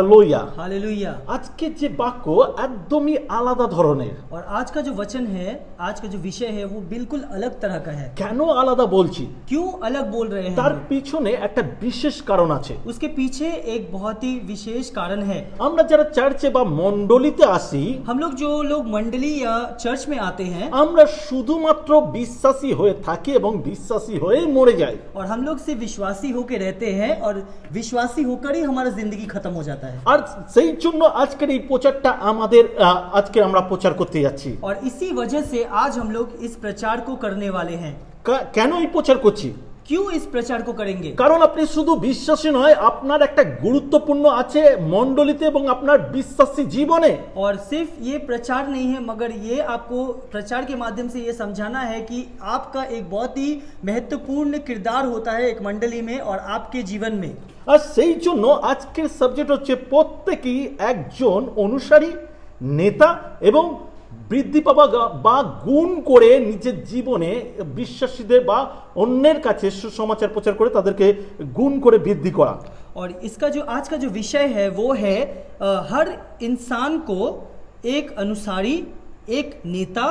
Hallelujah. Hallelujah. आज के जे बाक्य एकदम आलादा धरनेर। और आज का जो वचन है, आज का जो विषय है वो बिल्कुल अलग तरह का है। केनो आलादा बोलছি? क्यों अलग बोल रहे हैं? तार পিছনে একটা বিশেষ কারণ আছে। उसके पीछे एक बहुत ही विशेष कारण है। আমরা যারা চার্চে বা মণ্ডলীতে আসি, हम लोग जो लोग मंडली या चर्च में आते हैं, আমরা শুধুমাত্র বিশ্বাসী হয়ে থাকি এবং বিশ্বাসী হয়েই মরে যাই। और हम लोग सिर्फ विश्वासी होकर रहते हैं और विश्वासी होकर ही हमारा जिंदगी खत्म हो जाता है। আর সেই জন্য আজকের এই প্রচারটা আমাদের আজকে আমরা প্রচার করতে যাচ্ছি। और इसी वजह से आज हम लोग इस प्रचार को करने वाले हैं। কেন এই প্রচার করছি? क्यों इस प्रचार को करेंगे? কারণ আপনি শুধু বিশ্বাসী নয়, আপনার একটা গুরুত্বপূর্ণ আছে মণ্ডলীতে এবং আপনার বিশ্বাসী জীবনে। और सिर्फ ये प्रचार नहीं है, मगर ये आपको प्रचार के माध्यम से ये समझाना है कि आपका एक बहुत ही महत्वपूर्ण किरदार होता है एक मंडली में और आपके जीवन में। আর সেই জন্য আজকের সাবজেক্ট হচ্ছে প্রত্যেকেই একজন অনুসারী, নেতা এবং বৃদ্ধি পাওয়া বা গুণ করে নিজের জীবনে বিশ্বাসীদের বা অন্যের কাছে সুসমাচার প্রচার করে তাদেরকে গুণ করে বৃদ্ধি করা। और इसका जो आज का जो विषय है वो है हर इंसान को एक अनुसारी, एक नेता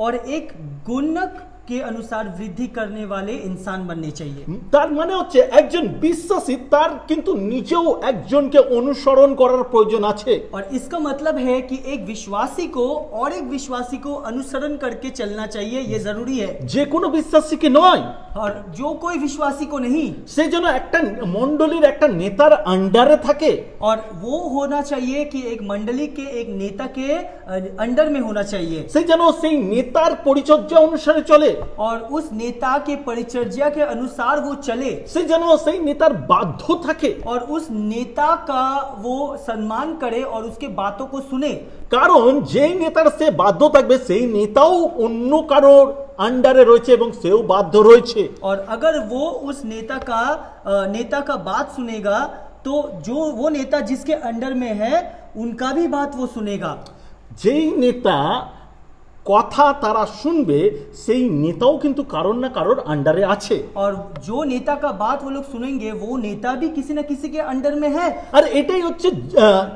और एक गुणक के अनुसार वृद्धि करने वाले इंसान बनने चाहिए। তার মানে হচ্ছে একজন বিশ্বাসী তার কিন্তু নিজেও একজনকে অনুসরণ করার প্রয়োজন আছে। और इसका मतलब है कि एक विश्वासी को और एक विश्वासी को अनुसरण करके चलना चाहिए, ये जरूरी है। যে কোনো বিশ্বাসী কি নয়, और जो कोई विश्वासी को नहीं, সে যেন একটা মণ্ডলীর একটা নেতার আন্ডারে থাকে। और वो होना चाहिए कि एक मंडली के एक नेता के अंडर में होना चाहिए। সে যেন সেই নেতার পরিচর্যা অনুসারে চলে। और उस नेता के परिचर्या के अनुसार वो चले। সে যেন সেই নেতার বাধ্য থাকে। और उस नेता का वो सम्मान करे और उसके बातों को सुने। কারণ যেই নেতার সে বাধ্য থাকবে সেই নেতাও অন্য কারোর আন্ডারে রয়েছে এবং সেও বাধ্য রয়েছে। और अगर वो उस नेता का बात सुनेगा तो जो वो नेता जिसके अंडर में है उनका भी बात वो सुनेगा। যেই नेता কথা তারা শুনবে সেই নেতাও কিন্তু কারোর না কারোর আন্ডারে আছে। और जो नेता का बात वो लोग सुनेंगे वो नेता भी किसी न किसी के अंडर में है। আর এটাই হচ্ছে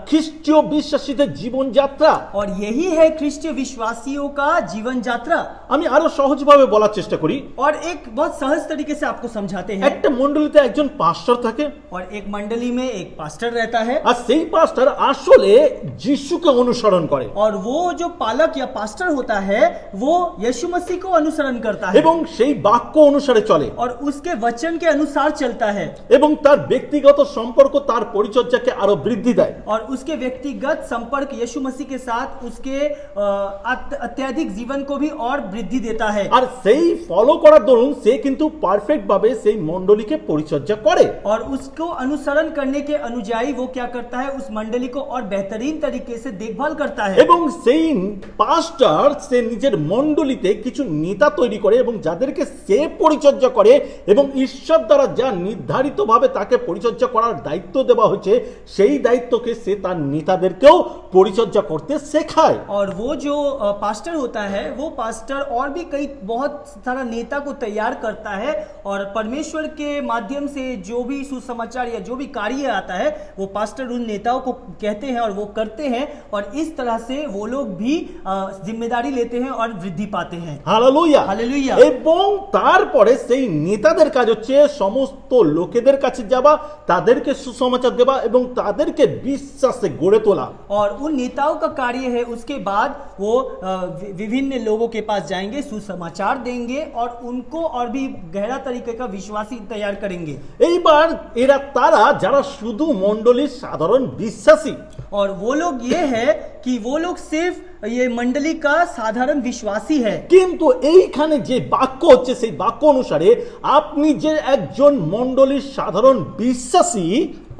খ্রিস্টীয় বিশ্বাসীদের জীবনযাত্রা। और यही है ख्रिस्तीय विश्वासियों का जीवन यात्रा। আমি আরো সহজভাবে বলার চেষ্টা করি। और एक बहुत सहज तरीके से आपको समझाते हैं। একটা মণ্ডলীতে একজন পাস্টর থাকে। और एक मंडली में एक पास्टर रहता है। আর সেই পাস্টর আসলে যিশুকে অনুসরণ করে। और वो जो पालक या पास्टर होता है वो यीशु मसीह को अनुसरण करता है এবং সেই বাক্য অনুসারে চলে और उसके वचन के अनुसार चलता है এবং তার ব্যক্তিগত সম্পর্ক তার পরিচর্যাকে আরো বৃদ্ধি দেয়। और उसके व्यक्तिगत संपर्क यीशु मसीह के साथ उसके अत्यधिक जीवन को भी और वृद्धि देता है। আর সেই ফলো করার দরুন সে কিন্তু পারফেক্ট ভাবে সেই মণ্ডলীকে পরিচর্যা করে। और उसको अनुसरण करने के अनुयायी वो क्या करता है, उस मंडली को और बेहतरीन तरीके से देखभाल करता है। এবং সেই পাস্টর সে নিজের মণ্ডলীতে কিছু নেতা তৈরি করে এবং যাদেরকে সে পরিচর্যা করে এবং ঈশ্বর দ্বারা যা নির্ধারিতভাবে তাকে পরিচর্যা করার দায়িত্ব দেওয়া হয়েছে সেই দায়িত্বকে সে তার নেতাদেরকেও পরিচর্যা করতে শেখায়। और वो जो पास्टर होता है वो पास्टर और भी कई बहुत सारा नेता को तैयार करता है और परमेश्वर के माध्यम से जो भी सुसमाचार या जो भी कार्य आता है वो पास्टर उन नेताओं को कहते हैं और वो करते हैं और इस तरह से वो लोग भी जिम्मेदारी लेते हैं और वृद्धि पाते हैं। Hallelujah hallelujah. এবং তারপরে সেই নেতাদের কাজ হচ্ছে সমস্ত লোকেদের কাছে যাওয়া, তাদেরকে সুসমাচার দেওয়া এবং তাদেরকে বিশ্বাসে গড়ে তোলা। और उन नेताओं का कार्य है उसके बाद वो विभिन्न लोगों के पास जाएंगे, सुसमाचार देंगे और उनको और भी गहरा तरीके का विश्वासी तैयार करेंगे। এইবার এরা তারা যারা শুধু মণ্ডলীর সাধারণ বিশ্বাসী। और वो लोग ये है कि वो लोग सिर्फ ये मंडली का साधारण विश्वासी है। কিন্তু এইখানে যে বাক্য হচ্ছে সেই বাক্য অনুসারে আপনি যে একজন মণ্ডলীর সাধারণ বিশ্বাসী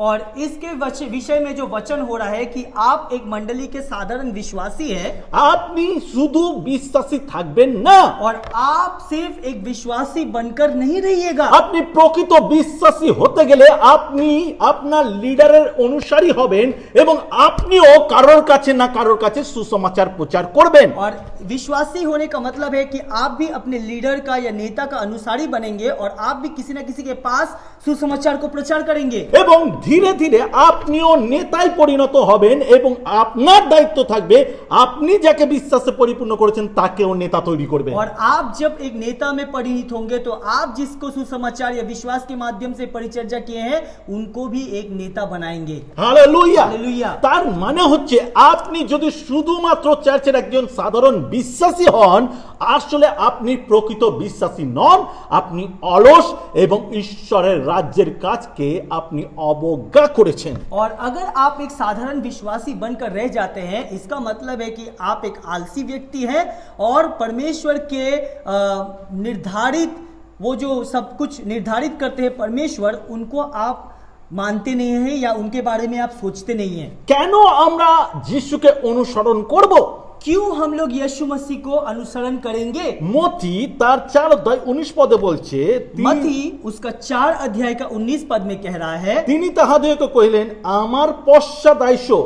और इसके विषय में जो वचन हो रहा है कि आप एक मंडली के साधारण विश्वासी है। আপনি শুধু বিশ্বাসী থাকবেন না और आप सिर्फ एक विश्वासी बनकर नहीं रहिएगा। আপনি প্রকৃত বিশ্বাসী হতে গেলে আপনি আপনার লিডারের অনুসারী হবেন এবং আপনিও কারোর কাছে না কারোর কাছে সুসমাচার প্রচার করবেন। और विश्वासी होने का मतलब है कि आप भी अपने लीडर का या नेता का अनुसारी बनेंगे और आप भी किसी न किसी के पास सुसमाचार को प्रचार करेंगे। এবং ধীরে ধীরে আপনিও নেতায় পরিণত হবেন এবং আপনার দায়িত্ব থাকবে আপনি যাকে বিশ্বাসে পরিপূর্ণ করেছেন তাকেও নেতা তৈরি করবেন। और आप जब एक नेता में परिणत होंगे तो आप जिसको सुसमाचार या विश्वास के माध्यम से परिचर्या किए हैं उनको भी एक नेता बनाएंगे। হালেলুয়া। হালেলুয়া। তার মানে হচ্ছে আপনি যদি শুধুমাত্র চার্চের একজন সাধারণ বিশ্বাসী হন, আসলে আপনি প্রকৃত বিশ্বাসী নন, আপনি অলস এবং ঈশ্বরের রাজ্যের কাজকে আপনি অবজ্ঞা করেছেন। और अगर आप एक साधारण विश्वासी बनकर रह जाते हैं इसका मतलब है कि आप एक आलसी व्यक्ति हैं और परमेश्वर के निर्धारित वो जो सब कुछ निर्धारित करते हैं परमेश्वर उनको आप मानते नहीं हैं या उनके बारे में आप सोचते नहीं हैं। কেন আমরা যিশুকে অনুসরণ করব? क्यों हम लोग यीशु मसीह को अनुसरण करेंगे? মথি তার 4:19 পদে বলছে, मती उसका 4 अध्याय का 19 पद में कह रहा है, তিনি তাহাদেরকে কহিলেন, আমার পশ্চাৎ আইসো,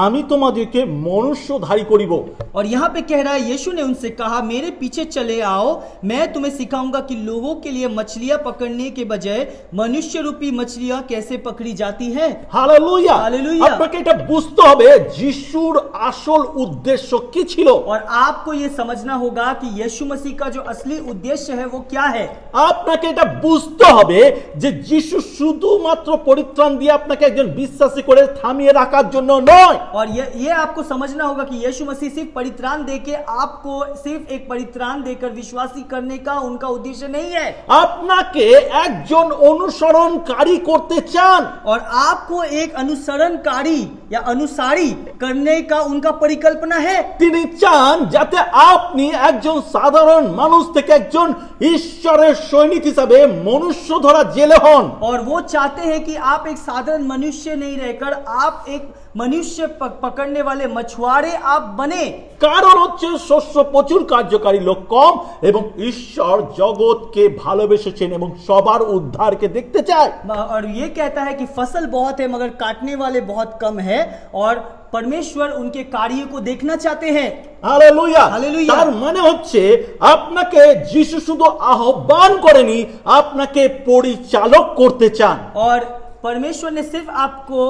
আমি তোমাদেরকে মনুষ্যধারী করিব। और यहाँ पे कह रहा है यीशु ने उनसे कहा मेरे पीछे चले आओ, मैं तुम्हें सिखाऊंगा कि लोगों के लिए मछलियां पकड़ने के बजाय मनुष्य रूपी मछलियां कैसे पकड़ी जाती हैं। হালেলুয়া। হালেলুয়া। আপনাকে এটা বুঝতে হবে যিশুর আসল উদ্দেশ্য কি ছিল। और आपको ये समझना होगा कि यीशु मसीह का जो असली उद्देश्य है वो क्या है। আপনাকে এটা বুঝতে হবে যে যিশু শুধুমাত্র পরিত্রাণ দিয়ে আপনাকে একজন বিশ্বাসী করে থামিয়ে রাখার জন্য নয়। और ये आपको समझना होगा कि यीशु मसीह सिर्फ परित्राण देके आपको सिर्फ एक परित्राण देकर विश्वासी करने का उनका उद्देश्य नहीं है। আপনাকে একজন অনুসরণকারী করতে চান। और आपको एक अनुसरणकारी या अनुसारी करने का उनका परिकल्पना है। তিনি চান যাতে আপনি একজন সাধারণ মানুষ থেকে একজন ঈশ্বরের সৈনিক হিসাবে মনুষ্য ধরা জেলে হন। और वो चाहते हैं कि आप एक साधारण मनुष्य नहीं रहकर आप एक मनुष्य पकड़ने वाले मछुआरे आप बने। কারণ হচ্ছে শস্য প্রচুর, কার্যকারী লোক কম এবং ঈশ্বর জগৎকে ভালোবেসেছেন এবং সবার উদ্ধারকে দেখতে চায়। और ये कहता है कि फसल बहुत है मगर काटने वाले बहुत कम है और परमेश्वर उनके कार्य को देखना चाहते हैं। হালেলুয়া। হালেলুয়া। তার মানে হচ্ছে আপনাকে যিশু শুধু আহ্বান করেনি, আপনাকে পরিচালক করতে চান। और परमेश्वर ने सिर्फ आपको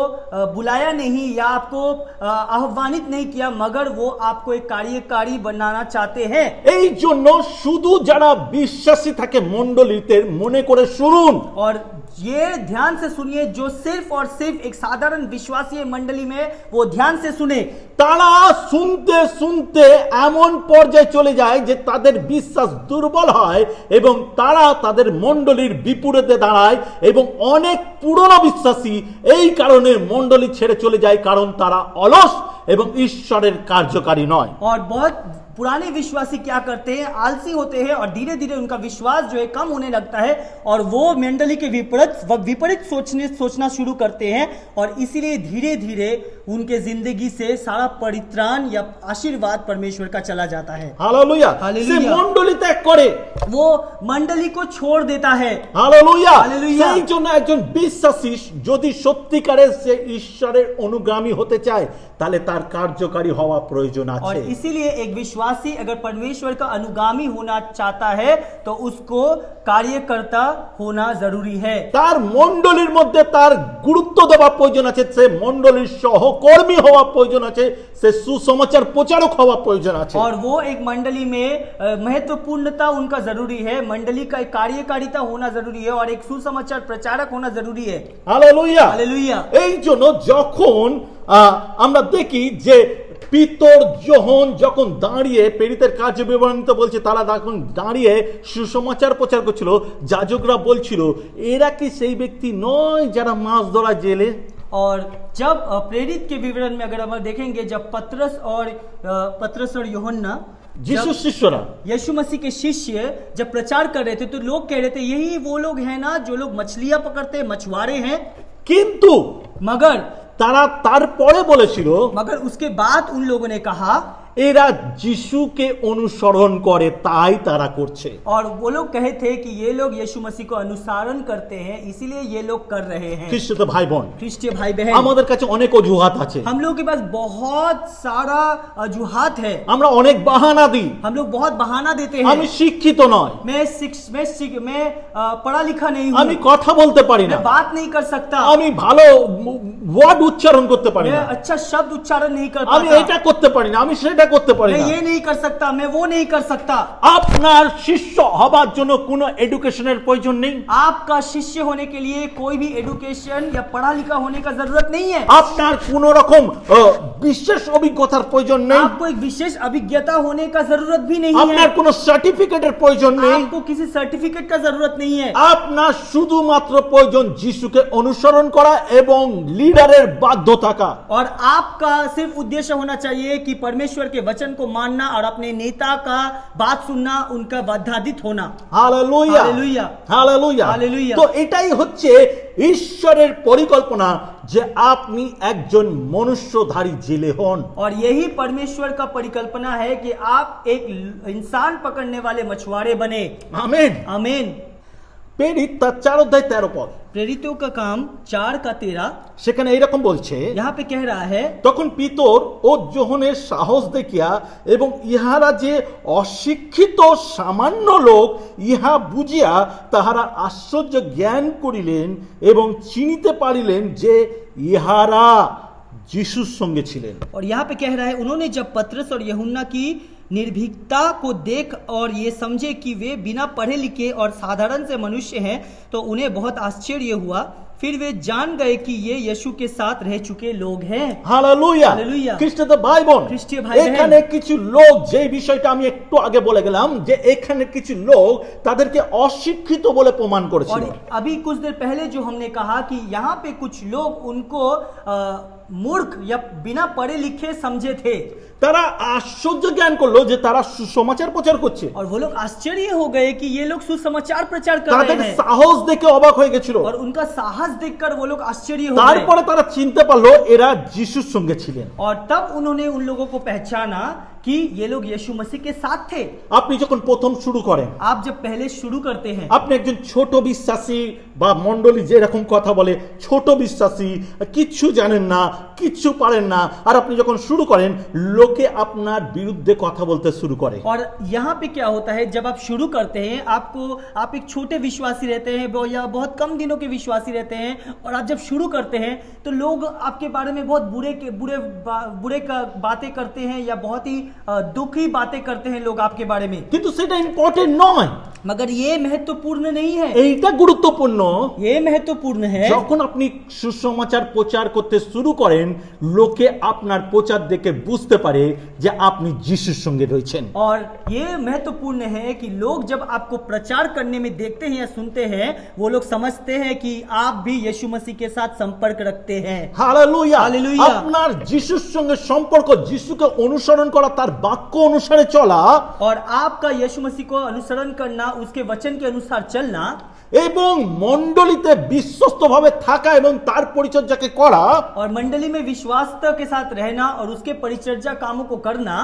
बुलाया नहीं या आपको आह्वानित नहीं किया मगर वो आपको एक कार्यकारी बनाना चाहते हैं। এই জন্য শুধু যারা বিশ্বাসী থাকে মণ্ডলীতে মনে করে শুনুন। और ये ध्यान से सुनिए जो सिर्फ और सिर्फ एक साधारण विश्वासी मंडली में वो ध्यान से सुने। তারা শুনতে শুনতে এমন পর্যায়ে চলে যায় যে তাদের বিশ্বাস দুর্বল হয় এবং তারা তাদের মণ্ডলীর বিপরীতে দাঁড়ায় এবং অনেক পুরনো বিশ্বাসী এই কারণে মণ্ডলী ছেড়ে চলে যায়, কারণ তারা অলস এবং ঈশ্বরের কার্যকারী নয়। और बहुत पुराने विश्वासी क्या करते हैं, आलसी होते हैं और धीरे धीरे उनका विश्वास जो है कम होने लगता है और वो मंडली के विपरीत सोचना शुरू करते हैं और इसीलिए धीरे धीरे उनके जिंदगी से सारा परित्राण या आशीर्वाद परमेश्वर का चला जाता है। हालेलुया। हालेलुया। সে মণ্ডলী ত্যাগ করে, वो मंडली को छोड़ देता है। হালেলুয়া। হালেলুয়া। সেই জন্য একজন বিশ্বাসী যদি সত্যিকারের সে ঈশ্বরের অনুগামী হতে চায় তাহলে তার কার্যকারী হওয়া প্রয়োজন और আছে। इसीलिए एक विश्वासी अगर परमेश्वर का अनुगामी होना चाहता है तो उसको कार्यकर्ता होना जरूरी है। তার মণ্ডলীর মধ্যে তার গুরুত্ব দেওয়া প্রয়োজন আছে, সে মণ্ডলীর সহকর্মী হওয়া প্রয়োজন আছে, সে সুসমাচার প্রচারক হওয়া প্রয়োজন আছে। और वो एक मंडली में महत्वपूर्णता उनका जरूरी है, मंडली का एक कार्यकारिता होना जरूरी है और एक सुसमाचार प्रचारक होना जरूरी है। হালেলুয়া। हालेलुया। এই জন্য যখন আমরা দেখি যে পিতর যোহন যখন দাঁড়িয়ে প্রেরিতের কার্য বিবরণীতে বলছে তারা যখন দাঁড়িয়ে সুসমাচার প্রচার করছিল, যাজকরা বলছিল এরা কি সেই ব্যক্তি নয় যারা মাছ ধরা জেলে। और जब प्रेरित के विवरण में अगर हम देखेंगे जब पतरस और यूहन्ना যিশুর শিষ্যরা यीशु मसीह के शिष्य जब प्रचार कर रहे थे तो लोग कह रहे थे यही वो लोग हैं ना जो लोग मछलियां पकड़ते हैं, मछुआरे हैं। কিন্তু मगर তারা তারপরে বলেছিল उसके बाद उन लोगों ने कहा এরা যিশুকে অনুসরণ করে, তাই তারা করছে। और वो लोग कहे थे कि ये लोग यीशु मसीह को अनुसरण करते हैं, इसीलिए ये लोग कर रहे हैं। খ্রিস্ট ভাই বোন, ख्रिस्तीय भाई बहन, আমাদের কাছে অনেক অজুহাত আছে, हम लोग के पास बहुत सारा अजुहात है, আমরা অনেক বাহানা দিই। हम लोग बहुत बहाना देते আমি हैं। শিক্ষিত নয়, मैं पढ़ा लिखा नहीं हूँ, আমি কথা বলতে পারি না, मैं बात नहीं कर सकता, আমি ভালো ওয়ার্ড উচ্চারণ করতে পারি मैं না, अच्छा शब्द उच्चारण नहीं कर আমি पाता, এটা করতে পারি না, আমি সেটা করতে পারি मैं না। ये नहीं कर सकता, मैं वो नहीं कर सकता। আপনার শিষ্য হবার জন্য কোনো এডুকেশনের প্রয়োজন নেই, आपका शिष्य होने के लिए कोई भी एडुकेशन या पढ़ा लिखा होने का जरूरत नहीं है। আপনার কোনো রকম বিশেষ অভিজ্ঞতার প্রয়োজন নেই, आपको एक विशेष अभिज्ञता होने का जरूरत भी नहीं আপনার है, কোনো সার্টিফিকেটের প্রয়োজন নেই। आपको किसी सर्टिफिकेट का जरूरत नहीं है। আপনার শুধুমাত্র প্রয়োজন যিশুকে অনুসরণ করা এবং লিডারের বাধ্য থাকা। और आपका सिर्फ उद्देश्य होना चाहिए कि परमेश्वर के वचन को मानना और अपने नेता का बात सुनना, उनका बाध्यादित होना। Hallelujah, hallelujah, hallelujah. হালেলুয়া। তো এটাই হচ্ছে ঈশ্বরের পরিকল্পনা, যে আপনি একজন মনুষ্যধারী জেলে হন। और यही परमेश्वर का परिकल्पना है कि आप एक इंसान पकड़ने वाले मछुआरे बने। আমেন। आमीन। প্রেরিত তার 4:13 प्रेरितों का काम 4:13 সেখানে এইরকম বলছে, यहाँ पे कह रहा है, তখন পিতর ও যোহনের সাহস দেখিয়া এবং ইহারা যে অশিক্ষিত সামান্য লোক ইহা বুঝিয়া তাহারা আশ্চর্য জ্ঞান করিলেন এবং চিনিতে পারিলেন যে ইহারা যিশুর সঙ্গে ছিলেন। और यहाँ पे कह रहा है, उन्होंने जब पतरस और यूहन्ना की निर्भीकता को देख और ये समझे कि वे बिना पढ़े लिखे और साधारण से मनुष्य हैं, तो उन्हें बहुत आश्चर्य हुआ। फिर वे जान गए कि ये यीशु के साथ रह चुके लोग हैं। Hallelujah, hallelujah. খ্রিস্টীয় ভাই বোন, খ্রিস্টীয় ভাই বোন, এখানে কিছু লোক, যে বিষয়টা আমি একটু আগে বলে গেলাম, যে এখানে কিছু লোক তাদেরকে অশিক্ষিত বলে প্রমাণ और করেছিল। अभी कुछ देर पहले जो हमने कहा कि यहाँ पे कुछ लोग उनको मूर्ख या बिना पढ़े लिखे समझे थे, তারা আশ্চর্য জ্ঞান করলো যে তারা সুসমাচার প্রচার করছে। और वो लोग आश्चर्य हो गए कि ये लोग सुसमाचार प्रचार कर তাদের रहे हैं, সাহস দেখে অবাক হয়ে গেছিল। और उनका साहस देखकर वो लोग आश्चर्य हो गए। তারপরে তারা চিনতে পারলো এরা যিশুর সঙ্গে ছিলেন। और तब उन्होंने उन लोगों को पहचाना कि ये लोग यीशु मसीह के साथ थे। আপনি যখন প্রথম শুরু করেন, आप जब पहले शुरू करते हैं, আপনি একজন ছোট বিশ্বাসী বা মণ্ডলী যেরকম কথা বলে ছোট বিশ্বাসী, কিচ্ছু জানেন না, কিচ্ছু পারেন না, আর আপনি যখন শুরু করেন লোকে আপনার বিরুদ্ধে কথা বলতে শুরু করে। और यहाँ पे क्या होता है, जब आप शुरू करते हैं, आप एक छोटे विश्वासी रहते हैं या बहुत कम दिनों के विश्वासी रहते हैं, और आप जब शुरू करते हैं तो लोग आपके बारे में बहुत बुरे का बातें करते हैं, या बहुत ही दुखी बातें करते हैं लोग आपके बारे में। কিন্তু সেটা ইম্পর্টেন্ট নয়, मगर ये महत्वपूर्ण नहीं है, এইটা গুরুত্বপূর্ণ। ये महत्वपूर्ण है। যখন আপনি সুসমাচার প্রচার করতে শুরু করেন, লোকে আপনার প্রচার দেখে বুঝতে পারে যে আপনি যিশুর সঙ্গে রয়েছেন। और ये महत्वपूर्ण है कि लोग जब आपको प्रचार करने में देखते हैं या सुनते हैं, वो लोग समझते हैं कि आप भी यीशु मसीह के साथ संपर्क रखते हैं। Hallelujah, hallelujah. আপনার যিশুর সঙ্গে সম্পর্ক, যিশুকে অনুসরণ করা, তার বাক্য অনুসারে চলা, और आपका यीशु मसीह को अनुसरण करना, उसके वचन के अनुसार चलना, এবং মণ্ডলীতে বিশ্বস্তভাবে থাকা এবং তার পরিচর্যাকে করা, और मंडली में विश्वासता के साथ रहना और उसके परिचर्या कामों को करना,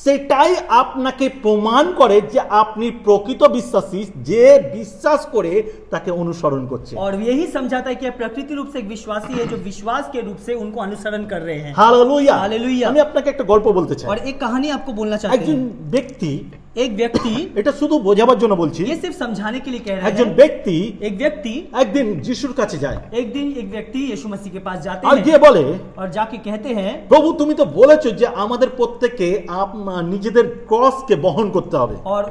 সেটাই আপনাকে প্রমাণ করে যে আপনি প্রকৃত বিশ্বাসী, যে বিশ্বাস করে তাকে অনুসরণ করছে। और यही समझाता है कि आप प्रकृति रूप से एक विश्वासी है जो विश्वास के रूप से उनको अनुसरण कर रहे हैं। Hallelujah, hallelujah. আমি আপনাকে একটা গল্প বলতে চাই। और एक कहानी आपको बोलना चाहते একজন हैं। ব্যক্তি, एक व्यक्ति, এটা শুধু বোঝাবার জন্য বলছি, ये सिर्फ समझाने के लिए कह रहे একজন हैं, ব্যক্তি एक व्यक्ति একদিন যিশুর কাছে যায় एक दिन एक व्यक्ति यीशु मसीह के पास जाते আর গিয়ে हैं বলে, और जाके कहते हैं, প্রভু তুমি তো বলেছো যে আমাদের প্রত্যেককে নিজেদের ক্রসকে বহন করতে হবে। और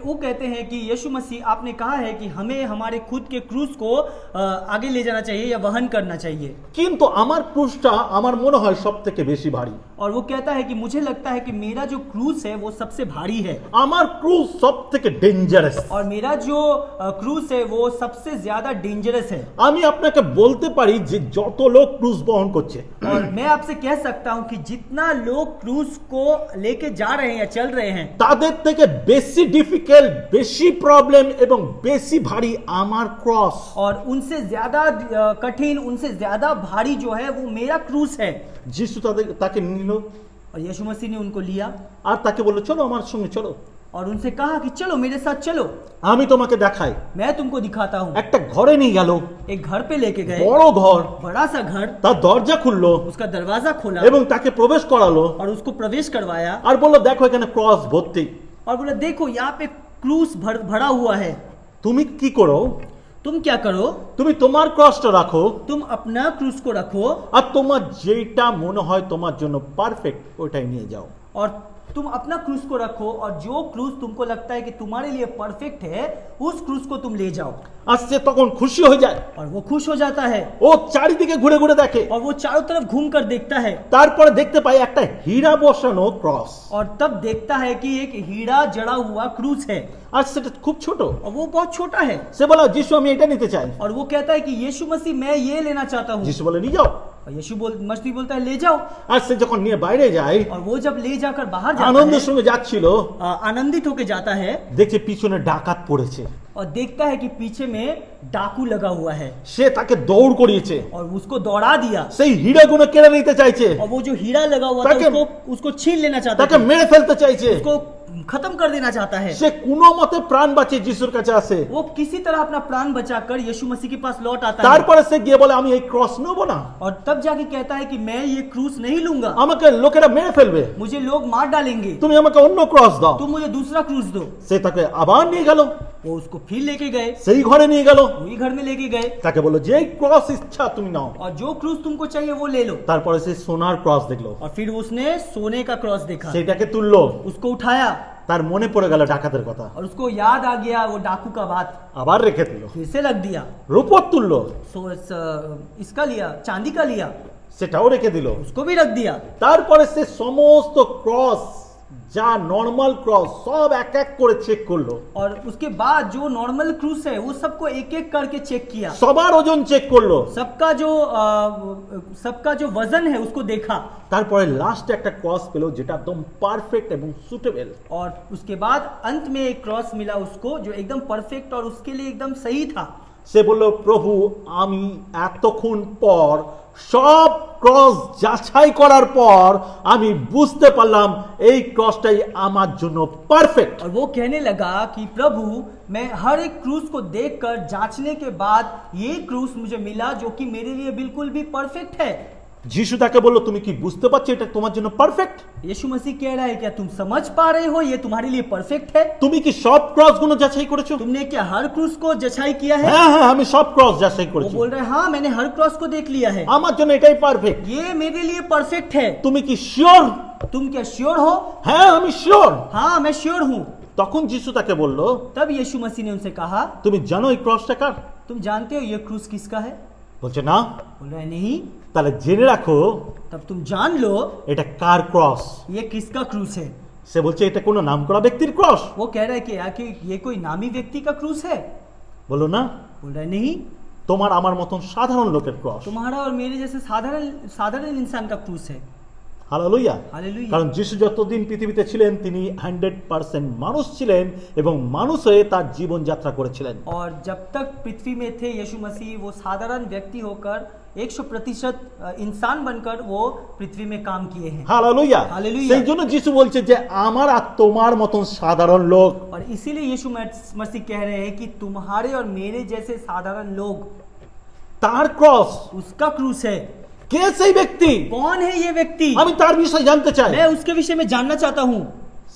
वो कहते हैं कि यीशु मसीह आपने कहा है कि हमें हमारे खुद के क्रूस को आगे ले जाना चाहिए या वहन करना चाहिए। কিন্তু আমার ক্রুশটা আমার মনে হয় সবথেকে বেশি ভারী। और वो कहता है कि मुझे लगता है कि मेरा जो क्रूस है वो सबसे भारी है, আমার ক্রুশ সবথেকে ডেঞ্জারাস। और मेरा जो क्रूस है वो सबसे ज्यादा डेंजरस है। আমি আপনাকে বলতে পারি যে যত লোক ক্রুশ বহন করছে, और मैं आपसे कह सकता हूं कि जितना लोग क्रूस को लेके जा रहे हैं या चल रहे हैं, তাদের থেকে বেশি ডিফিকাল্ট, বেশি প্রবলেম এবং বেশি ভারী আমার ক্রস। और उनसे ज्यादा कठिन, उनसे ज्यादा भारी जो है वो मेरा क्रूस है। যিশু তাকে নিল, और यीशु मसीह ने उनको लिया আর তাকে বললো চলো আমার সঙ্গে চলো, और उनसे कहा कि चलो मेरे साथ चलो, আমি তোমাকে দেখাই। मैं तुमको दिखाता हूँ। একটা ঘরে নিয়ে গেল, एक घर पे लेके गए, বড় ঘর, बड़ा सा घर, তার দরজা খুললো उसका दरवाजा खोला এবং তাকে প্রবেশ করালো और उसको प्रवेश करवाया আর বললো দেখো এখানে ক্রস ভর্তি, और बोला देखो यहाँ पे क्रूस भरा हुआ है, তুমি কি করো, तुम क्या करो, তুমি তোমার ক্রসটা রাখো तुम अपना क्रूस को रखो আর তোমার যেটা মনে হয় তোমার জন্য পারফেক্ট ওইটাই নিয়ে যাও। और तुम अपना क्रूस को रखो और जो क्रूस तुमको लगता है कि तुम्हारे लिए परफेक्ट है उस क्रूस को तुम ले जाओ। আর সে তখন খুশি হয়ে যায়, और वो खुश हो जाता है ও চারিদিকে ঘুরে ঘুরে দেখে और वो चारों तरफ घूम कर देखता है তারপরে দেখতে পায় একটা হীরা বসানো ক্রস और तब देखता है कि एक हीरा जड़ा हुआ क्रूस है আর সেটা খুব ছোট। और वो बहुत छोटा है সে বলে যিশু আমি এটা নিতে চাই। और वो कहता है कि यीशु मसीह मैं ये लेना चाहता हूँ। যিশু বলে নিয়ে যাও। और मसीह बोलता है ले जाओ। আর সে যখন নিয়ে বাইরে যায় और वो जब ले जाकर बाहर जाता আনন্দের है, সঙ্গে যাচ্ছিল, आनंदित होकर जाता है দেখে পিছনে ডাকাত পড়েছে, और देखता है कि पीछे में डाकू लगा हुआ है সে তাকে দৌড় করিয়েছে, और उसको दौड़ा दिया সেই হীরাগুলো কেড়ে নিতে চাইছে, और वो जो हीरा लगा हुआ था ताकि- उसको छीन लेना चाहता তাকে था, মেরে ফেলতে চাইছে। उसको खत्म कर देना चाहता है। সে কোনো মতে প্রাণ বাঁচিয়ে যিশুর কাছে আসে। वो किसी तरह अपना प्राण बचाकर यीशु मसीह के पास लौट आता है তারপরে সে গিয়ে বলে আমি এই ক্রস নেব না, और तब जाके कहता है कि मैं ये क्रूस नहीं लूंगा, আমাকে লোকেরা মেরে ফেলবে, मुझे लोग मार डालेंगे, তুমি আমাকে অন্য ক্রস দাও। तुम मुझे दूसरा क्रूस दो। সে তাকে আবার নিয়ে গেল, वो उसको फिर लेके गए, সেই ঘরে নিয়ে গেল, वही घर में लेके गए তাকে বললো যে ক্রস ইচ্ছা তুমি নাও। और जो क्रूस तुमको चाहिए वो ले लो। তারপরে সে সোনার ক্রস দেখলো, और फिर उसने सोने का क्रॉस देखा, সেটাকে তুললো, उसको उठाया তার মনে পড়ে গেল ডাকাতের কথা, और उसको याद आ गया वो डाकू का बात, আবার রেখে দিল। फिर से रख दिया। রূপোর তুললো, इसका लिया, चांदी का लिया, সেটাও রেখে দিল। उसको भी रख दिया। তারপরে সে সমস্ত ক্রস যা নর্মাল ক্রস সব এক এক করে চেক করলো, और उसके बाद जो नॉर्मल क्रूस है वो सबको एक एक करके चेक किया, সবার ওজন চেক করলো। सबका जो वजन है उसको देखा, তারপরে লাস্ট একটা ক্রস পেলো যেটা একদম পারফেক্ট এবং সুটেবল। और उसके बाद अंत में एक क्रॉस मिला उसको जो एकदम परफेक्ट और उसके लिए एकदम सही था। সে বলল প্রভু আমি এতক্ষণ পর সব ক্রস যাচাই করার পর আমি বুঝতে পারলাম এই ক্রসটাই আমার জন্য পারফেক্ট। और वो कहने लगा कि प्रभु मैं हर एक क्रूस को देखकर जांचने के बाद ये क्रूस मुझे मिला जो कि मेरे लिए बिल्कुल भी परफेक्ट है। যিশু তাকে বলল তুমি কি বুঝতে পারছো এটা তোমার জন্য পারফেক্ট? यीशु मसीह कह रहा है क्या तुम समझ पा रहे हो ये तुम्हारे लिए परफेक्ट है? তুমি কি সব ক্রসগুলো যাচাই করেছো? तुमने क्या हर क्रूस को जांचाई किया है? হ্যাঁ হ্যাঁ আমি সব ক্রস যাচাই वो করেছি, बोल रहा है हाँ मैंने हर क्रॉस को देख लिया है, আমার জন্য এটাই পারফেক্ট। ये मेरे लिए परफेक्ट है। তুমি কি শিওর? तुम क्या श्योर हो? হ্যাঁ আমি শিওর। हाँ मैं श्योर हूँ। তখন যিশু তাকে বলল तब यीशु मसीह ने उनसे कहा তুমি জানো এই ক্রসটা কার? तुम जानते हो ये क्रूस किसका है? বলছে না। बोल रहा है नहीं। তাহলে জেনে রাখো तब तुम जान लो এটা কার ক্রস। ये किसका क्रूस है। সে বলছে এটা কোনো নামকরা ব্যক্তির ক্রস। वो कह रहा है कि आखिर ये कोई नामी व्यक्ति का क्रूस है? বলো না बोल रहा है नहीं, তোমার আমার মতন সাধারণ লোকের ক্রস। तुम्हारा और मेरे जैसे साधारण इंसान का क्रूस है। হালেলুয়া। हालेलुया। কারণ যিশু যতদিন পৃথিবীতে ছিলেন তিনি 100% মানুষ ছিলেন এবং মানুষ হয়ে তার জীবনযাত্রা করেছিলেন। और जब तक पृथ्वी में थे यीशु मसीह वो साधारण व्यक्ति होकर 100% इंसान बनकर वो पृथ्वी में काम किए हैं। হালেলুয়া। हालेलुया। সেই জন্য যিশু বলছে যে আমার আর তোমার মতন সাধারণ লোক और इसीलिए यीशु मसीह कह रहे हैं कि तुम्हारे और मेरे जैसे साधारण लोग তার ক্রস। उसका क्रूस है। কে সেই ব্যক্তি? कौन है ये व्यक्ति? আমি তার বিষয়ে জানতে চাই। मैं उसके विषय में जानना चाहता हूँ।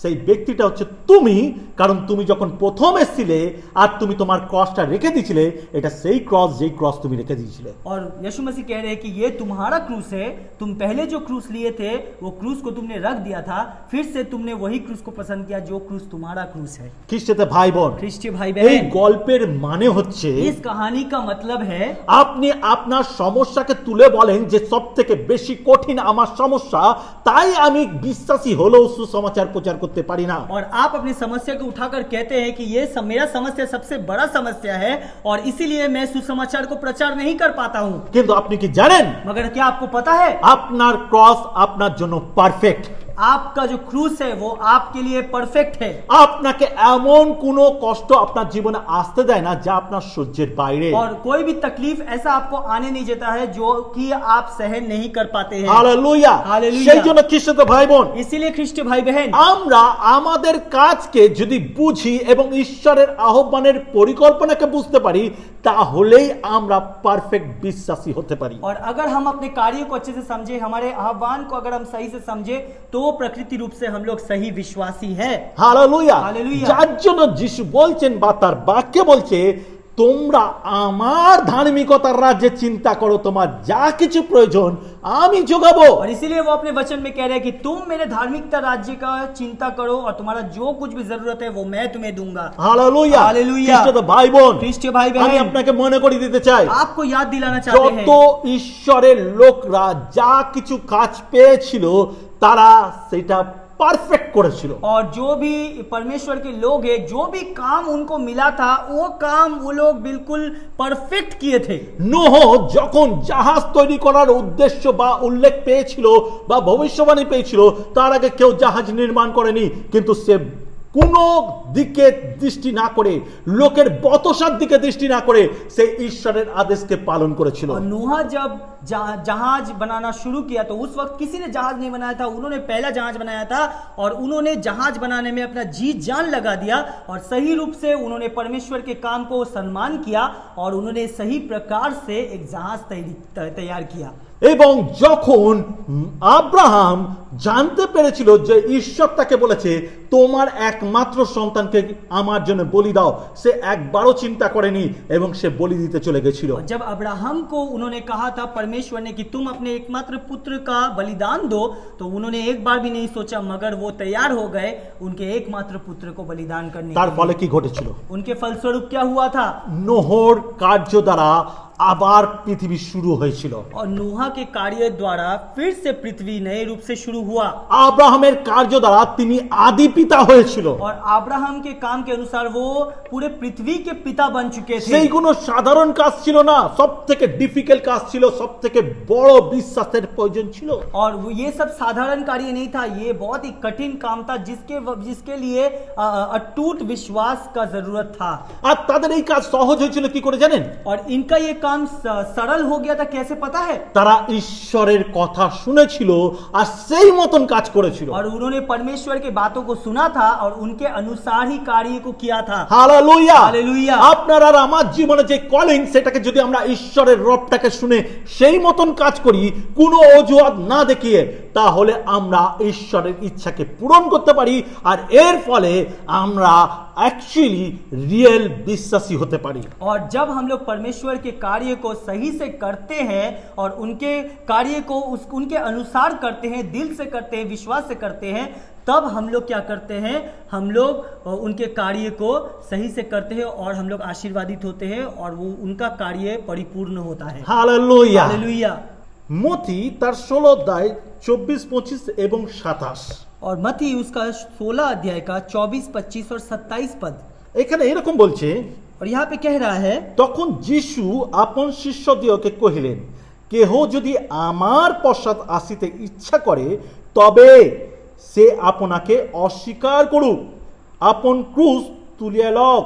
সেই ব্যক্তিটা হচ্ছে তুমি, কারণ তুমি যখন প্রথম এসেছিলে আর তুমি তোমার ক্রসটা রেখে দিয়েছিলে, এটা সেই ক্রস যেই ক্রস তুমি রেখে দিয়েছিলে। और यीशु मसीह कह रहे हैं कि ये तुम्हारा क्रूस है, तुम पहले जो क्रूस लिए थे वो क्रूस को तुमने रख दिया था, फिर से तुमने वही क्रूस को पसंद किया जो क्रूस तुम्हारा क्रूस है। খ্রিস্টে ভাই বোন, ख्रिस्टी भाई এই बहन, গল্পের মানে হচ্ছে इस कहानी का मतलब है আপনি আপনার সমস্যাকে তুলে বলেন যে সব থেকে বেশি কঠিন আমার সমস্যা, তাই আমি বিশ্বাসী হলেও সুসমাচার প্রচার করতে পারি না। और आप अपनी समस्या को उठाकर कहते हैं कि ये मेरा समस्या सबसे बड़ा समस्या है और इसीलिए मैं सुसमाचार को प्रचार नहीं कर पाता हूँ। কিন্তু আপনি কি জানেন मगर क्या आपको पता है আপনার ক্রস আপনার জন্য পারফেক্ট। आपका जो क्रूस है वो आपके लिए परफेक्ट है আপনাকে এমন কোনো কষ্ট আপনার জীবনে আসতে দেয় না যা আপনার সহ্যের বাইরে। और कोई भी तकलीफ ऐसा आपको आने नहीं देता है जो कि आप सहन नहीं कर पाते हैं। হালেলুয়া। হালেলুয়া। সেই জন্য খ্রিস্ট ভাই বোন, इसीलिए ख्रिस्ट भाई बहन, আমরা আমাদের কাজকে যদি বুঝি এবং ঈশ্বরের আহ্বানের পরিকল্পনাকে বুঝতে পারি, তাহলেই আমরা পারফেক্ট বিশ্বাসী হতে পারি। और अगर हम अपने कार्य को अच्छे से समझे, हमारे आह्वान को अगर हम सही से समझे, तो प्रकृति रूप से हम लोग सही विश्वासी है। হালেলুয়া। হালেলুয়া। যার জন্য যিশু বলছেন বা তার বাক্যে বলছে, তোমরা আমার ধার্মিকতার রাজ্যে চিন্তা করো, তোমার যা কিছু প্রয়োজন আমি যোগাবো। और इसीलिए वो अपने वचन में कह रहे हैं कि तुम मेरे धार्मिकता राज्य का चिंता करो और तुम्हारा जो कुछ भी जरूरत है वो मैं तुम्हें दूंगा। হালেলুয়া। হালেলুয়া। খ্রিস্ট ভাই বোন, ख्रिस्ट भाई আমি बहन, আপনাকে মনে করিয়ে দিতে চাই, आपको याद दिलाना चाहते हैं, যত ঈশ্বরের লোকরা যা কিছু কাজ পেয়েছিল তারা সেটা পারফেক্ট করেছিল। और जो भी परमेश्वर के लोग हैं, जो भी काम उनको मिला था वो काम वो लोग बिल्कुल परफेक्ट किए थे। নোহ যখন জাহাজ তৈরি করার উদ্দেশ্য বা উল্লেখ পেয়েছিল বা ভবিষ্যবাণী পেয়েছিল, তার আগে কেউ জাহাজ নির্মাণ করেনি, কিন্তু সে কোনো দিকে দৃষ্টি না করে, লোকের বতসার দিকে দৃষ্টি না করে সে ঈশ্বরের আদেশকে পালন করেছিল। और नूह जब जहाज बनाना शुरू किया तो उस वक्त किसी ने जहाज नहीं बनाया था, उन्होंने पहला जहाज बनाया था और उन्होंने जहाज बनाने में अपना जी जान लगा दिया और सही रूप से उन्होंने परमेश्वर के काम को सम्मान किया और उन्होंने सही प्रकार से एक जहाज तैयार किया। এবং যখন আব্রাহাম জানতে পেরেছিল যে ঈশ্বর তাকে বলেছে তোমার একমাত্র সন্তানকে আমার জন্য বলি দাও, সে একবারও চিন্তা করেনি এবং সে বলি দিতে চলে গেছিল। और जब अब्राहम को उन्होंने कहा था परमेश्वर ने कि तुम अपने एकमात्र पुत्र का बलिदान दो, तो उन्होंने एक बार भी नहीं सोचा, मगर वो तैयार हो गए उनके एकमात्र पुत्र को बलिदान करने তার के लिए। ফলে কি ঘটেছিল? उनके फलस्वरूप क्या हुआ था? নোহর কার্য দ্বারা আবার পৃথিবী শুরু হয়েছিল। और नूहा के कार्य द्वारा फिर से पृथ्वी नए रूप से शुरू हुआ আব্রাহামের কার্য দ্বারা তিনি আদি পিতা হয়েছিল। और अब्राहम के काम के अनुसार वो पूरे पृथ्वी के पिता बन चुके थे। সেই কোনো সাধারণ কাজ ছিল না, সব থেকে ডিফিকাল্ট কাজ ছিল, সব থেকে বড় বিশ্বাসের প্রয়োজন ছিল। और वो ये सब साधारण कार्य नहीं था, ये बहुत ही कठिन काम था जिसके लिए अटूट विश्वास का जरूरत था। আর তাদের এই কাজ সহজ হয়েছিল কি করে জানেন? और इनका ये काम सरल हो गया था कैसे पता है? তারা ঈশ্বরের কথা শুনেছিল আর সেই মতন কাজ করেছিল। और उन्होंने परमेश्वर के बातों को सुना था और उनके अनुसार ही कार्य को किया था। হালেলুয়া। হালেলুয়া। আপনার আর আমার জীবনে যে কলিং, সেটাকে যদি আমরা ঈশ্বরের রবটাকে শুনে সেই মতন কাজ করি, কোনো অজুহাত না দেখিয়ে, তাহলে আমরা ঈশ্বরের ইচ্ছাকে পূরণ করতে পারি আর এর ফলে আমরা एक्चुअली रियल विश्वासी होते पारी। और जब हम लोग परमेश्वर के कार्य को सही से करते हैं और उनके कार्य को उनके अनुसार करते हैं, दिल से करते हैं, विश्वास से करते हैं, तब हम लोग क्या करते हैं, हम लोग उनके कार्य को सही से करते हैं और हम लोग आशीर्वादित होते हैं और वो उनका कार्य परिपूर्ण होता है। हालेलुया। हालेलुया। मती तार 16 अध्याय 24, 25 এবং 27। और मती उसका 16 अध्याय का 24, 25 और 27 पद এখানে এরকম বলছে, और यहाँ पे कह रहा है, তখন যিশু আপন শিষ্যদিওকে কহিলেন, কেহ যদি আমার পশ্চাৎ আসিতে ইচ্ছা করে তবে সে আপনাকে অস্বীকার করুক, আপন ক্রুশ তুলিয়া লক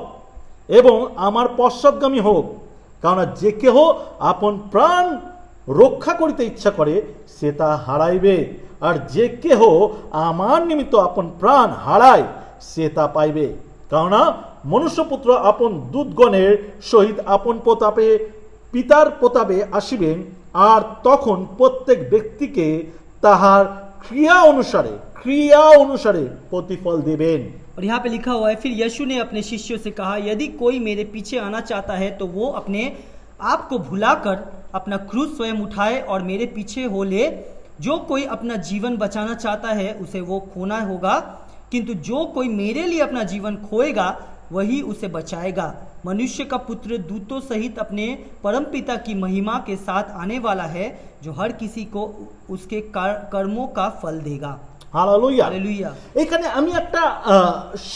এবং আমার পশ্চাৎগামী হোক। কারণ যে কেহ আপন প্রাণ রক্ষা করিতে ইচ্ছা করে সে তা হারাইবে, আর যে কেহ আমার নিমিত্ত আপন প্রাণ হারায় সে তা পাইবে। কারণ মনুষ্যপুত্র আপন দূতগণের সহিত আপন প্রতাপে পিতার প্রতাপে আসিবেন, আর তখন প্রত্যেক ব্যক্তিকে তাহার ক্রিয়া অনুসারে প্রতিফল দেবেন। और यहाँ पे लिखा हुआ है, फिर यीशु ने अपने शिष्यों से कहा, यदि कोई मेरे पीछे आना चाहता है तो वो अपने आप को भुलाकर अपना क्रूस स्वयं उठाए और मेरे पीछे हो ले। जो कोई अपना जीवन बचाना चाहता है उसे वो खोना होगा, किंतु जो कोई मेरे लिए अपना जीवन खोएगा वही उसे बचाएगा। मनुष्य का पुत्र दूतों सहित अपने परमपिता की महिमा के साथ आने वाला है, जो हर किसी को उसके कर्मों का फल देगा। हालेलुया। हालेलुया। এখানে আমি একটা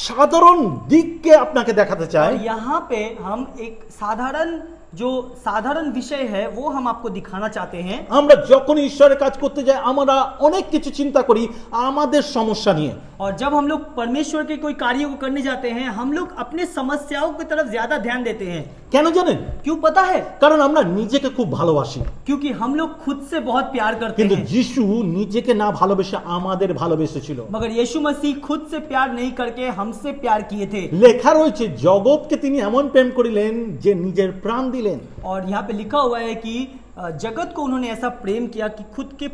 সাধারণ দিককে আপনাকে দেখাতে চাই। और यहाँ पे हम एक साधारण जो साधारण विषय है वो हम आपको दिखाना चाहते हैं। আমরা যখন ঈশ্বরের কাজ করতে যাই আমরা অনেক কিছু চিন্তা করি আমাদের সমস্যা নিয়ে। और जब हम लोग परमेश्वर के कोई कार्य को करने जाते हैं हम लोग अपने समस्याओं की तरफ ज्यादा ध्यान देते हैं। কেন জানেন? क्यों पता है? কারণ আমরা নিজেকে খুব ভালোবাসি। क्योंकि हम लोग खुद से बहुत प्यार करते কিন্তু हैं। যিশু নিজেকে না ভালোবেসে আমাদের ভালোবেসেছিল। मगर यीशु मसीह खुद से प्यार नहीं करके हमसे प्यार किए थे। লেখা রয়েছে জগৎকে তিনি এমন প্রেম করিলেন যে নিজের প্রাণ দিলেন। और यहाँ पे लिखा हुआ है कि जगत को उन्होंने ऐसा प्रेम किया कि खुद के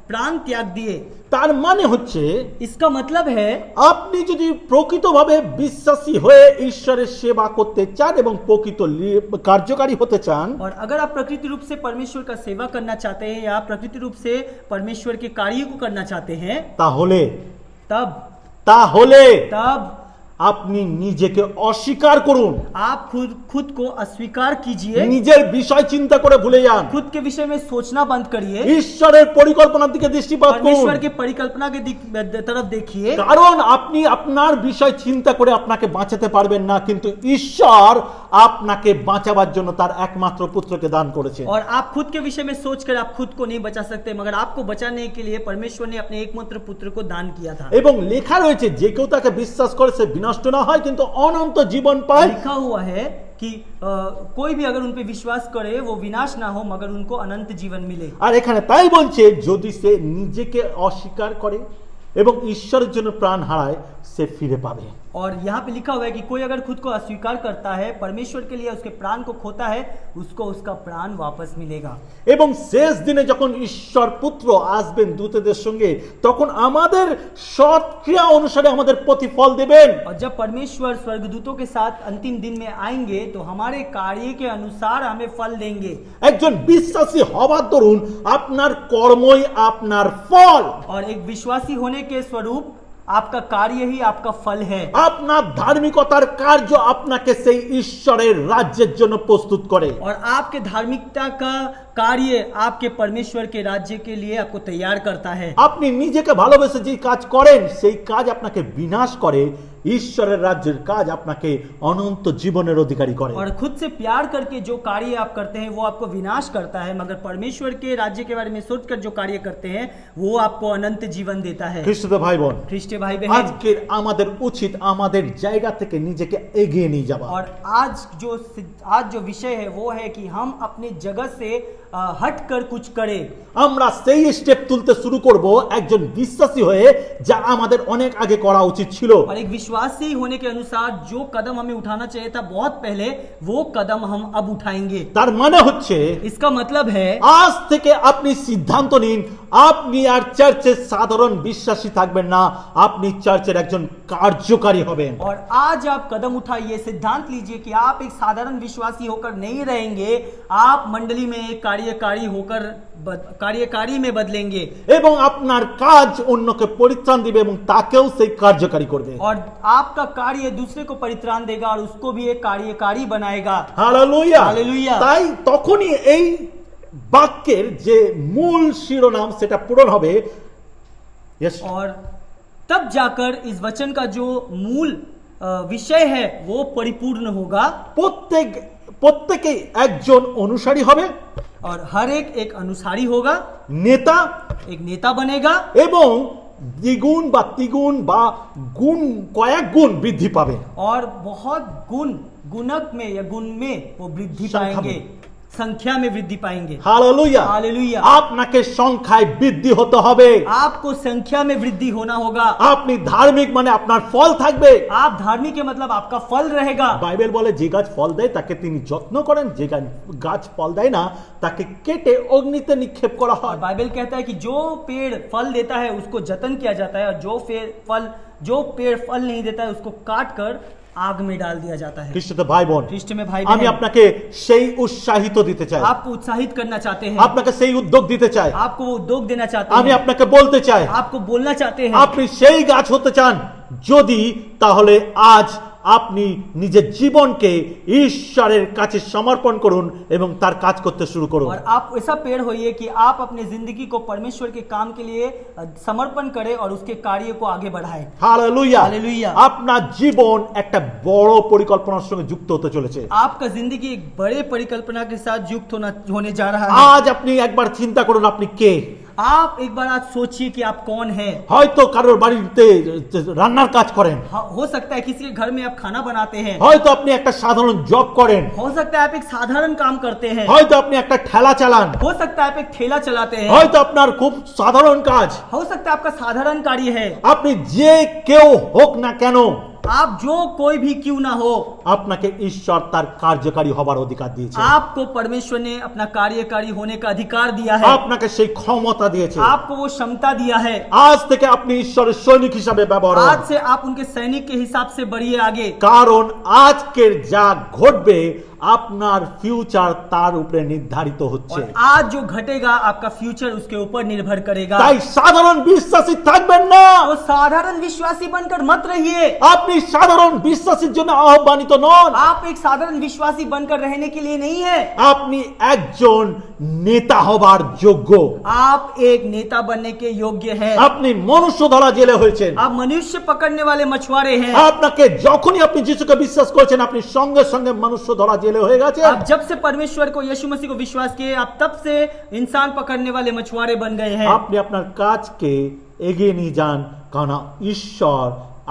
प्राण त्याग दिए। তার মানে হচ্ছে इसका मतलब है আপনি যদি প্রকৃতভাবে বিশ্বাসী হয়ে ঈশ্বরের সেবা করতে চান এবং প্রকৃত কার্যকারী হতে চান, और अगर आप प्रकृति रूप से परमेश्वर का सेवा करना चाहते हैं या प्रकृति रूप से परमेश्वर के कार्य को करना चाहते हैं তাহলে तब আপনি নিজেকে অস্বীকার করুন। आप खुद को अस्वीकार कीजिए। নিজের বিষয় চিন্তা করে ভুলে যান। खुद के विषय में सोचना बंद करिए। ঈশ্বরের পরিকল্পনার দিকে দৃষ্টিপাত করুন। परमेश्वर के परिकल्पना के तरफ देखिए। কারণ আপনি আপনার বিষয় চিন্তা করে আপনাকে বাঁচাতে পারবেন না, কিন্তু ঈশ্বর আপনাকে বাঁচাবার জন্য তার একমাত্র পুত্রকে দান করেছে। और आप खुद के विषय में सोचकर आप खुद को नहीं बचा सकते, मगर आपको बचाने के लिए परमेश्वर ने अपने एकमात्र पुत्र को दान किया था। এবং লেখা রয়েছে যে কেউ তাকে বিশ্বাস করে সে বিনষ্ট না হয় কিন্তু অনন্ত জীবন পায়। लिखा हुआ है कि कोई भी अगर उन पे विश्वास करे वो विनाश ना हो मगर उनको अनंत जीवन मिले। আর এখানে তাই বলছে যদি সে নিজেকে অস্বীকার করে এবং ঈশ্বরের জন্য প্রাণ হারায় সে ফিরে পাবে। और यहाँ पे लिखा हुआ है कि कोई अगर खुद को अस्वीकार करता है परमेश्वर के लिए उसके प्राण को खोता है उसको उसका प्राण वापस मिलेगा। এবং শেষ দিনে যখন ঈশ্বর পুত্র আসবেন দূতদের সঙ্গে তখন আমাদের সৎ ক্রিয়া অনুসারে আমাদের প্রতিফল দেবেন। और जब परमेश्वर स्वर्गदूतों के साथ अंतिम दिन में आएंगे तो हमारे कार्य के अनुसार हमें फल देंगे। একজন বিশ্বাসী হবার দরুন আপনার কর্মই আপনার ফল। और एक विश्वासी होने के स्वरूप आपका कार्य ही आपका फल है। আপনার ধার্মিকতার কার্য আপনাকে সেই ঈশ্বরের রাজ্যের জন্য প্রস্তুত করে। और आपके धार्मिकता का कार्य आपके परमेश्वर के राज्य के लिए आपको तैयार करता है। আপনি নিজেকে ভালোবেসে যে কাজ করেন সেই কাজ আপনাকে বিনাশ করে, ঈশ্বরের রাজ্যের কাজ আপনাকে অনন্ত জীবনের অধিকারী করে। और खुद से प्यार करके जो कार्य आप करते हैं वो आपको विनाश करता है, मगर परमेश्वर के राज्य के बारे में सोचकर जो कार्य करते हैं वो आपको अनंत जीवन देता है। খ্রিস্ট ভাই বোন, ख्रिस्टी भाई बहन, আজকের আমাদের উচিত আমাদের জায়গা থেকে নিজেকে এগিয়ে নিয়ে যাওয়া। और आज जो विषय है वो है कि हम अपने जगत से हट कर कुछ करें। আমরা সেই স্টেপ তুলতে শুরু করব একজন বিশ্বাসী হয়ে যা আমাদের অনেক আগে করা উচিত ছিল। और एक विश्वासी होने के अनुसार जो कदम हमें उठाना चाहिए था बहुत पहले वो कदम हम अब उठाएंगे। তার মানে হচ্ছে इसका मतलब है আজ থেকে আপনি সিদ্ধান্ত নিন আপনি আর চার্চের সাধারণ বিশ্বাসী থাকবেন না, আপনি চার্চের একজন কার্যকারী হবেন। और आज आप कदम उठाइए, सिद्धांत लीजिए कि आप एक साधारण विश्वासी होकर नहीं रहेंगे, आप मंडली में एक कार्यकारी होकर कार्यकारी में बदलेंगे। এবং আপনার কাজ অন্যকে পরিত্রাণ দিবে এবং তাকেও সেই কার্যকারী করবে। और आपका कार्य दूसरे को परित्राण देगा और उसको भी एक कार्यकारी बनाएगा। হালেলুয়া। হালেলুয়া। তাই তখনই এই বাক্যের যে মূল শিরোনাম সেটা পূরণ হবে। Yes. और तब जाकर इस वचन का जो मूल विषय है वो परिपूर्ण होगा প্রত্যেকেই একজন অনুসারী হবে और हर एक अनुसारी होगा, নেতা एक नेता बनेगा এবং দ্বিগুণ বা তিগুণ বা গুণ কয়েক গুণ বৃদ্ধি পাবে। और बहुत गुणक में या गुण में वो वृद्धि संख्या पाएंगे, संख्या में वृद्धि पाएंगे। हालेलुया। हालेलुया। আপনাকে সংখ্যায় বৃদ্ধি হতে হবে। आपको संख्या में वृद्धि होना होगा। আপনি ধার্মিক মানে আপনার ফল থাকবে। आप धार्मिक के मतलब आपका फल रहेगा। বাইবেল বলে যে গাছ ফল দেয় তাকে তিনি যত্ন করেন, যে গাছ ফল দেয় না তাকে কেটে অগ্নিতে নিক্ষেপ করা और হয়। बाइबल कहता है कि जो पेड़ फल देता है उसको जतन किया जाता है और जो पेड़ फल नहीं देता है उसको काट कर आग में डाल दिया जाता है। খ্রিস্টতে ভাই বোন, ख्रिस्ट में भाई আমি बहन, আপনাকে সেই উৎসাহিত দিতে চাই, आपको उत्साहित करना चाहते हैं, আপনাকে সেই উদ্যোগ দিতে চাই, आपको वो उद्योग देना चाहते আমি हैं, আপনাকে বলতে চাই आपको बोलना चाहते हैं। আপনি সেই গাছ হতে চান যদি, তাহলে আজ আপনি নিজের জীবনকে ঈশ্বরের কাছে সমর্পণ করুন এবং তার কাজ করতে শুরু করুন। और आप ऐसा पेड़ होइए कि आप अपने जिंदगी को परमेश्वर के काम के लिए समर्पण करें और उसके कार्य को आगे बढ़ाएं। হালেলুয়া। हालेलुया। আপনার জীবন একটা বড় পরিকল্পনার সঙ্গে যুক্ত হতে চলেছে। आपका जिंदगी एक बड़े परिकल्पना के साथ युक्त होने जा रहा है। আজ আপনি একবার চিন্তা করুন আপনি কে। आप एक बार आज सोचिए कि आप कौन हैं। হয়তো কারোর বাড়িতে রান্নার কাজ করেন, हाँ, हो सकता है किसी के घर में आप खाना बनाते हैं। হয়তো আপনি একটা সাধারণ জব করেন, हो सकता है आप एक साधारण काम करते हैं। হয়তো আপনি একটা ঠেলা চালান, हो सकता है आप एक ठेला चलाते हैं। হয়তো আপনার খুব সাধারণ কাজ। हो सकता है आपका साधारण कार्य है। আপনি যে কেউ হোক না কেন, आप जो कोई भी क्यों ना हो, আপনাকে ঈশ্বর তার কার্যকারী হবার অধিকার দিয়েছে। आपको परमेश्वर ने अपना कार्यकारी होने का अधिकार दिया है। আপনাকে সেই ক্ষমতা দিয়েছে। आपको वो क्षमता दिया है। আজ থেকে আপনি ঈশ্বরের সৈনিক হিসাবে ব্যবহার आज হন। से आप उनके सैनिक के हिसाब से बढ़िए आगे। কারণ আজকের যা ঘটবে আপনার ফিউচার তার উপরে নির্ধারিত হচ্ছে। और आज जो घटेगा आपका फ्यूचर उसके ऊपर निर्भर करेगा। তাই সাধারণ বিশ্বাসী থাকবেন না। तो साधारण विश्वासी बनकर मत रहिए। আপনি সাধারণ বিশ্বাসীর জন্য আহ্বানিত নন। आप एक साधारण विश्वासी बनकर रहने के लिए नहीं है। আপনি একজন নেতা হবার যোগ্য। आप एक नेता बनने के योग्य हैं। আপনি মনুষ্য ধরা জেলে হয়েছেন। आप मनुष्य पकड़ने वाले मछुआरे हैं। আপনাকে যখনই আপনি যিশুকে বিশ্বাস করেছেন আপনি সঙ্গে সঙ্গে মনুষ্য ধরা জেলে হয়ে গেছে। आप जब से परमेश्वर को यीशु मसीह को विश्वास किए आप तब से इंसान पकड़ने वाले मछुआरे बन गए हैं। আপনি আপনার কাজকে এগিয়ে নিয়ে যান, কারণ ঈশ্বর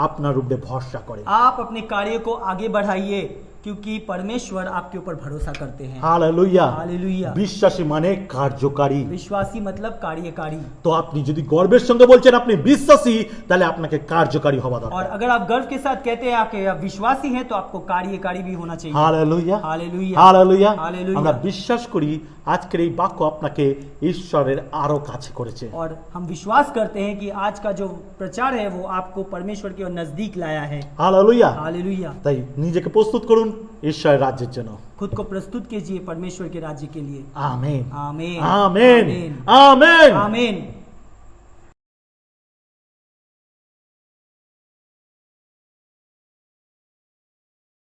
আপনার উপরে ভরসা করে। आप अपने कार्य को आगे बढ़ाइए क्योंकि परमेश्वर आपके ऊपर भरोसा करते हैं। হালেলুয়া। हालेलुया। বিশ্বাসী মানে কার্যকারী। विश्वासी मतलब कार्यकारी। তো আপনি যদি গর্বের সঙ্গে বলছেন আপনি বিশ্বাসী, তাহলে আপনাকে কার্যকারী হওয়া और দরকার। अगर आप गर्व के साथ कहते हैं कि आप विश्वासी हैं तो आपको कार्यकारी भी होना चाहिए। হালেলুয়া। हालेलुया। হালেলুয়া। हालेलुया। আমরা বিশ্বাস করি আজকের এই বাক্য আপনাকে ঈশ্বরের আরো কাছে করেছে। और हम विश्वास करते हैं कि आज का जो प्रचार है वो आपको परमेश्वर के नजदीक लाया है। হালেলুয়া। हालेलुया। তাই নিজেকে প্রস্তুত করুন ঈশ্বরের রাজ্যের জন্য। खुद को प्रस्तुत कीजिए परमेश्वर के राज्य के लिए। আমেন। आमीन। আমেন। आमीन। আমেন। आमीन।